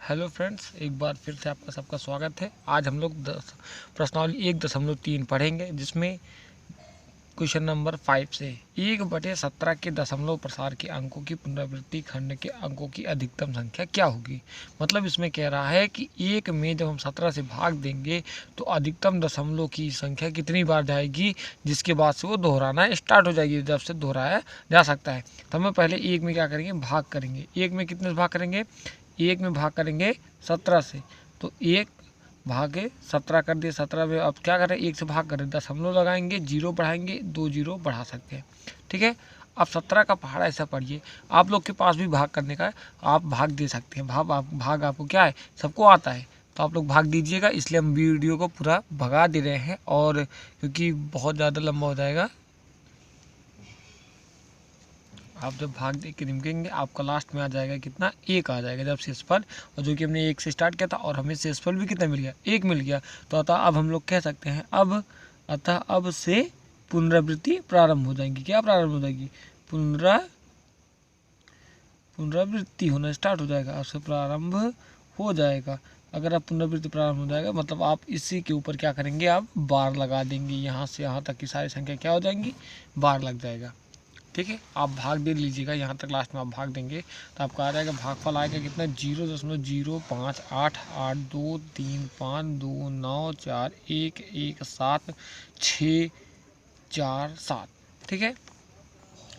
Hello friends, एक बार फिर से आपका सबका स्वागत है। आज हम लोग प्रश्नावली 1.3 पढ़ेंगे, जिसमें क्वेश्चन नंबर 5 से 1/17 के दशमलव प्रसार के अंकों की पुनरावृत्ति खंड के अंकों की अधिकतम संख्या क्या होगी। मतलब इसमें कह रहा है कि एक में जब हम 17 से भाग देंगे तो अधिकतम दशमलव की संख्या कितनी बार जाएगी, जिसके बाद से वो दोहराना स्टार्ट हो जाएगी, जब से दोहराया जा सकता है। तो हमें पहले एक में क्या करेंगे, भाग करेंगे। एक में कितने से भाग करेंगे, एक में भाग करेंगे 17 से, तो एक भागे 17 कर दिए। 17 में अब क्या करें, एक से भाग करें, दशमलव लगाएंगे, जीरो बढ़ाएंगे, 2 जीरो बढ़ा सकते हैं। ठीक है, अब 17 का पहाड़ा ऐसा पढ़िए। आप लोग के पास भी भाग करने का है, आप भाग दे सकते हैं। भाग आपको क्या है, सबको आता है, तो आप लोग भाग दीजिएगा। इसलिए हम वीडियो को पूरा भगा दे रहे हैं, और क्योंकि बहुत ज़्यादा लंबा हो जाएगा। आप जब भाग दे के निकलेंगे, आपका लास्ट में आ जाएगा कितना, एक आ जाएगा जब शेषफल, और जो कि हमने एक से स्टार्ट किया था, और हमें शेषफल भी कितना मिल गया, एक मिल गया। तो अतः अब हम लोग कह सकते हैं अब से पुनरावृत्ति प्रारंभ हो जाएगी। क्या प्रारंभ हो जाएगी, पुनरावृत्ति होना स्टार्ट हो जाएगा। अब से प्रारंभ हो जाएगा। अगर आप पुनरावृत्ति प्रारंभ हो जाएगा, मतलब आप इसी के ऊपर क्या करेंगे, आप बार लगा देंगे। यहाँ से यहाँ तक की सारी संख्या क्या हो जाएंगी, बार लग जाएगा। ठीक है, आप भाग दे लीजिएगा, यहाँ तक लास्ट में आप भाग देंगे तो आपका आ जाएगा, भागफल आएगा कितना, 0.0588235234117 ठीक है।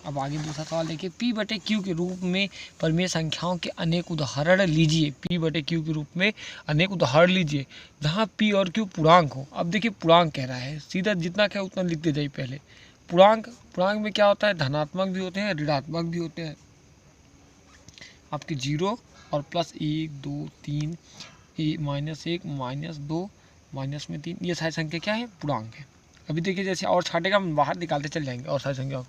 अब आगे दूसरा सवाल देखिए, P बटे Q के रूप में परिमेय संख्याओं के अनेक उदाहरण लीजिए। P बटे Q के रूप में अनेक उदाहरण लीजिए जहाँ P और Q पूर्णांक हो। अब देखिए, पूर्णांक कह रहा है, सीधा जितना क्या उतना लिखते जाइए। पहले पूर्णांक में क्या होता है, धनात्मक भी होते हैं, ऋणात्मक भी होते हैं। आपके 0 और +1 2 3 -1 -2 -3, ये सारी संख्या क्या है, पूर्णांक है। अभी देखिए, जैसे और छाटेगा हम बाहर निकालते चल जाएंगे और सारी संख्या को।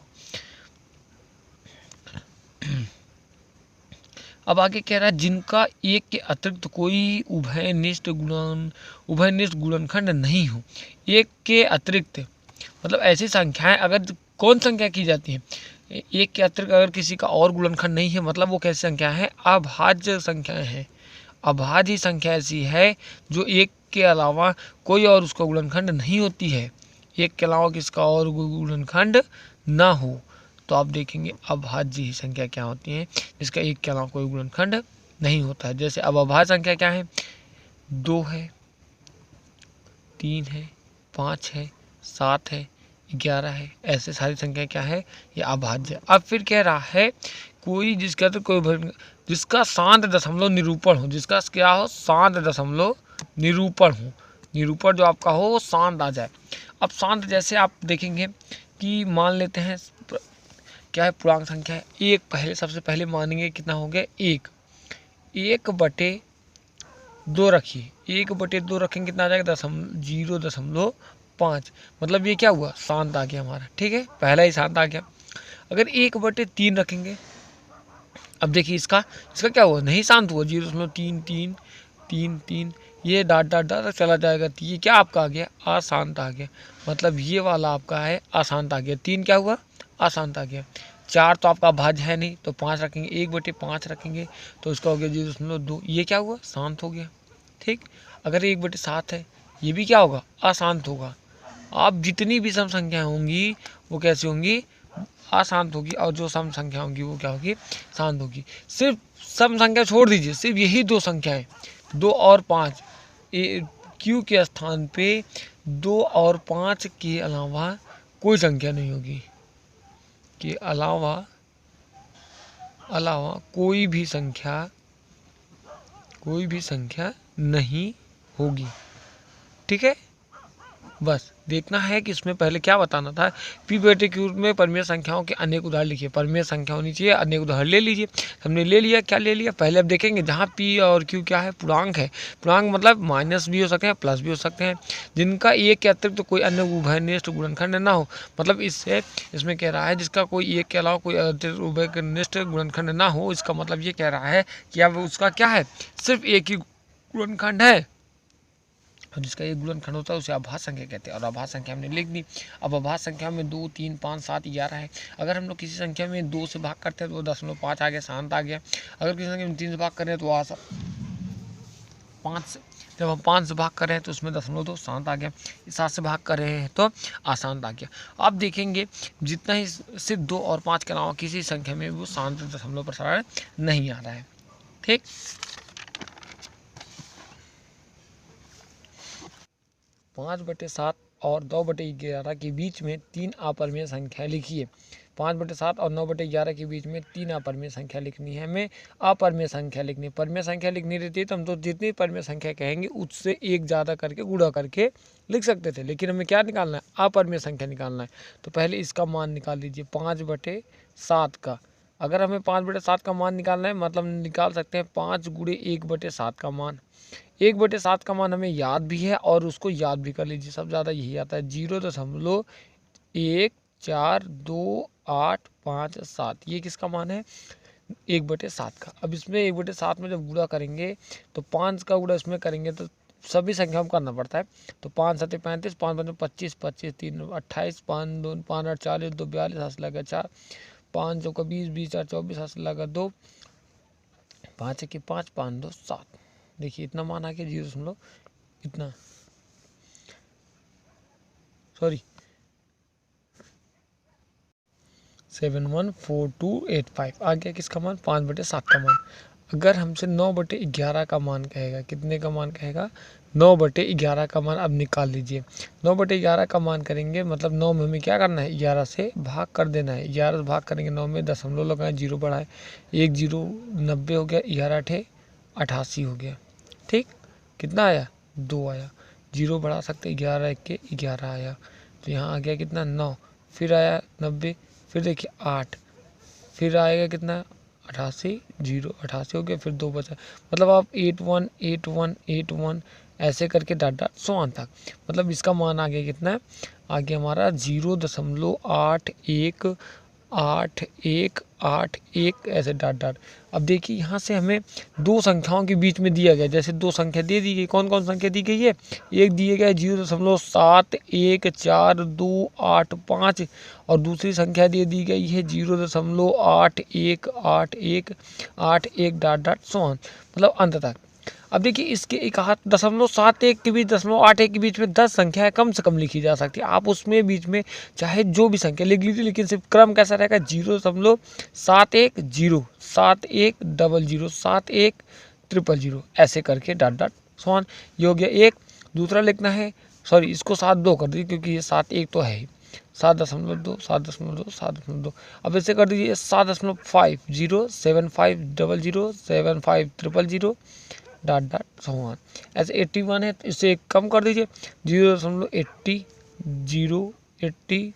अब आगे कह रहा है, जिनका एक के अतिरिक्त कोई उभयनिष्ठ गुणनखंड नहीं हो। एक के अतिरिक्त मतलब ऐसी संख्याएं, अगर कौन संख्या की जाती है, एक के अतिरिक्त अगर किसी का और गुणनखंड नहीं है, मतलब वो कैसी संख्या है, अभाज्य संख्याएं हैं। अभाज्य संख्या ऐसी है जो एक के अलावा कोई और उसका गुणनखंड नहीं होती है, एक के अलावा किसका और गुणनखंड ना हो। तो आप देखेंगे अभाज्य ही संख्या क्या होती है, जिसका एक के अलावा कोई गुणनखंड नहीं होता है। जैसे अब अभाज्य संख्या क्या है, 2 है, 3 है, 5 है, 7 है, 11 है, ऐसे सारी संख्या क्या है, ये अभाज्य। अब फिर कह रहा है, कोई जिसका तो कोई जिसका शांत दशमलव निरूपण हो, जिसका क्या हो, शांत दशमलव निरूपण हो, निरूपण जो आपका हो वो शांत आ जाए। अब शांत जैसे आप देखेंगे कि मान लेते हैं क्या है, पूर्णांक संख्या है एक, पहले सबसे पहले मानेंगे कितना हो गया, 1/2 रखिए, 1/2 रखेंगे कितना आ जाएगा, 0.5। मतलब ये क्या हुआ, शांत आ गया हमारा। ठीक है, पहला ही शांत आ गया। अगर 1/3 रखेंगे, अब देखिए इसका क्या हुआ, नहीं शांत हुआ, 0.3333, ये डाट चला जाएगा, तो ये क्या आपका आ गया, अशांत आ गया। मतलब ये वाला आपका है अशांत आ गया। 3 क्या हुआ, अशांत आ गया। 4 तो आपका भाज्य है नहीं, तो 5 रखेंगे, 1/5 रखेंगे तो इसका हो गया 0.2, ये क्या हुआ, शांत हो गया। ठीक, अगर 1/7 है, ये भी क्या होगा, अशांत होगा। आप जितनी भी सम संख्या होंगी वो कैसी होंगी, अशांत होगी, और जो सम संख्या होंगी वो क्या होगी, शांत होगी। सिर्फ सम संख्या छोड़ दीजिए, सिर्फ यही 2 संख्याएं, 2 और 5, क्यू के स्थान पे 2 और 5 के अलावा कोई संख्या नहीं होगी, के अलावा कोई भी संख्या नहीं होगी। ठीक है, बस देखना है कि इसमें पहले क्या बताना था। P बटे Q में परिमेय संख्याओं के अनेक उदाहरण लिखिए। परिमेय संख्या होनी चाहिए, अनेक उदाहरण ले लीजिए। हमने ले लिया, क्या ले लिया, पहले अब देखेंगे जहाँ P और Q क्या है, पूर्णांक है। पूर्णांक मतलब माइनस भी हो सकते हैं, प्लस भी हो सकते हैं, जिनका एक के अतिरिक्त तो कोई अन्य उभयनिष्ठ गुणनखंड ना हो। मतलब इसमें कह रहा है, जिसका कोई एक के अलावा कोई अतिरिक्त उभयनिष्ठ गुणनखंड ना हो, इसका मतलब ये कह रहा है कि अब उसका क्या है, सिर्फ एक ही गुणनखंड है, और जिसका एक गुणनखंड होता है उसे अभाज्य संख्या कहते हैं। और अभाज्य संख्या हमने लिख दी। अब अभाज्य संख्या में 2 3 5 7 11 है। अगर हम लोग किसी संख्या में 2 से भाग करते हैं तो 0.5 आ गया, शांत आ गया। अगर किसी संख्या में 3 से भाग करें तो 5 से, जब हम 5 से भाग कर रहे हैं तो उसमें 0.2 शांत आ गया, 7 से भाग कर रहे हैं तो अशांत आ गया। आप देखेंगे जितना ही सिर्फ 2 और 5 के अलावा किसी संख्या में वो शांत दशमलव प्रसारण नहीं आ रहा है। ठीक, 5/7 और 2/11 के बीच में 3 अपरिमेय संख्या लिखिए। 5/7 और 9/11 के बीच में 3 अपरिमेय संख्या लिखनी है, हमें अपरिमेय संख्या लिखनी है। परिमेय संख्या लिखनी रहती है तो हम तो जितनी परिमेय संख्या कहेंगे उससे एक ज़्यादा करके गुणा करके लिख सकते थे, लेकिन हमें क्या निकालना है, अपरिमेय संख्या निकालना है। तो पहले इसका मान निकाल लीजिए 5/7 का। अगर हमें 5/7 का मान निकालना है मतलब निकाल सकते हैं 5 गुणे 1/7 का मान। 1/7 का मान हमें याद भी है और उसको याद भी कर लीजिए, सबसे ज़्यादा यही आता है 0.142857। ये किसका मान है, 1/7 का। अब इसमें 1/7 में जब गुणा करेंगे तो 5 का गुणा इसमें करेंगे तो सभी संख्या में करना पड़ता है। तो 5 7 35, 5 5 25, 25 3 28, 5 2 5 8 40, 2 42, हाथ से लगा 4, 5 2 20, 20 4 24, हाथ से लगा 2, 5 1 5, 5 2 7। देखिए इतना मान आ गया 0. इतना, सॉरी 714285 आ गया किसका मान, 5/7 का मान। अगर हमसे 9/11 का मान कहेगा, कितने का मान कहेगा, 9/11 का मान अब निकाल लीजिए। 9/11 का मान करेंगे मतलब 9 में हमें क्या करना है, 11 से भाग कर देना है। 11 से भाग करेंगे 9 में, दशमलव लगाएं, 0 बढ़ाए, 1 0 90 हो गया, 11 8 88 हो गया। ठीक, कितना आया, 2 आया। 0 बढ़ा सकते, 11 1 के 11 आया, तो यहाँ आ गया कितना, 9। फिर आया 90, फिर देखिए 8, फिर आएगा कितना, 88, 0 88 हो गया, फिर 2 बचा। मतलब आप 81 81 81 ऐसे करके डॉट डॉट 100 तक, मतलब इसका मान आ गया कितना, आ गया हमारा 0.8181 ऐसे डॉट डॉट। अब देखिए यहाँ से हमें दो संख्याओं के बीच में दिया गया, जैसे दो संख्या दे दी गई, कौन कौन संख्या दी गई है, एक दिए गया 0.714285 और दूसरी संख्या दे दी गई है 0.818181 डॉट डॉट 100 मतलब अंत तक। अब देखिए इसके 1.71 के बीच 0.81 के बीच में 10 संख्याएं कम से कम लिखी जा सकती है। आप उसमें बीच में चाहे जो भी संख्या लिख लीजिए, लेकिन सिर्फ क्रम कैसा रहेगा, 0.71 0 71 0 ऐसे करके डॉट डॉट 100। ये हो गया एक। दूसरा लिखना है, सॉरी इसको 7.2 कर दीजिए क्योंकि ये 7.1 तो है ही, 7.2 7.2 7.2। अब ऐसे कर दीजिए 7.5 0 75 00 डॉट डॉट 100। ऐसे 81 है तो इसे कम कर दीजिए 0.80 080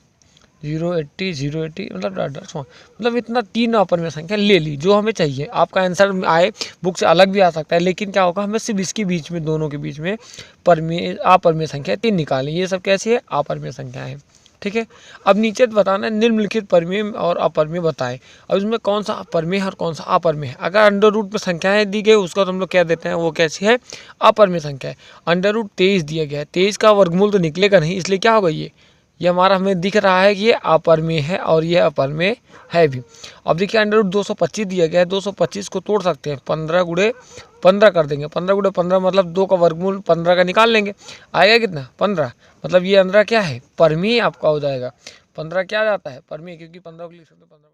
080 080 मतलब डॉट डॉट 100। मतलब इतना 3 अपरिमेय संख्या ले ली जो हमें चाहिए। आपका आंसर आए बुक से अलग भी आ सकता है, लेकिन क्या होगा, हमें सिर्फ इसके बीच में, दोनों के बीच में अपरिमेय संख्या 3 निकालें। ये सब कैसी है, अपरिमेय संख्या है। ठीक है, अब नीचे बताना है निम्नलिखित परिमेय और अपरिमेय बताएं। अब इसमें कौन सा परिमेय है और कौन सा अपरिमेय है। अगर अंडर रूट में संख्याएं दी गई उसको तो हम लोग क्या देते हैं, वो कैसी है, अपरिमेय संख्या है। अंडर रूट 23 दिया गया है, 23 का वर्गमूल तो निकलेगा नहीं, इसलिए क्या होगा, ये हमारा हमें दिख रहा है कि ये अपरिमेय है और ये अपरिमेय है भी। अब देखिए अंडर रूट 225 दिया गया है, 225 को तोड़ सकते हैं, 15 गुणे 15 कर देंगे, 15 गुणे 15 मतलब 2 का वर्गमूल 15 का निकाल लेंगे, आएगा कितना, 15। मतलब ये 15 क्या है, परिमेय आपका हो जाएगा। 15 क्या जाता है, परिमेय, क्योंकि 15 को लिख सकते हैं 15।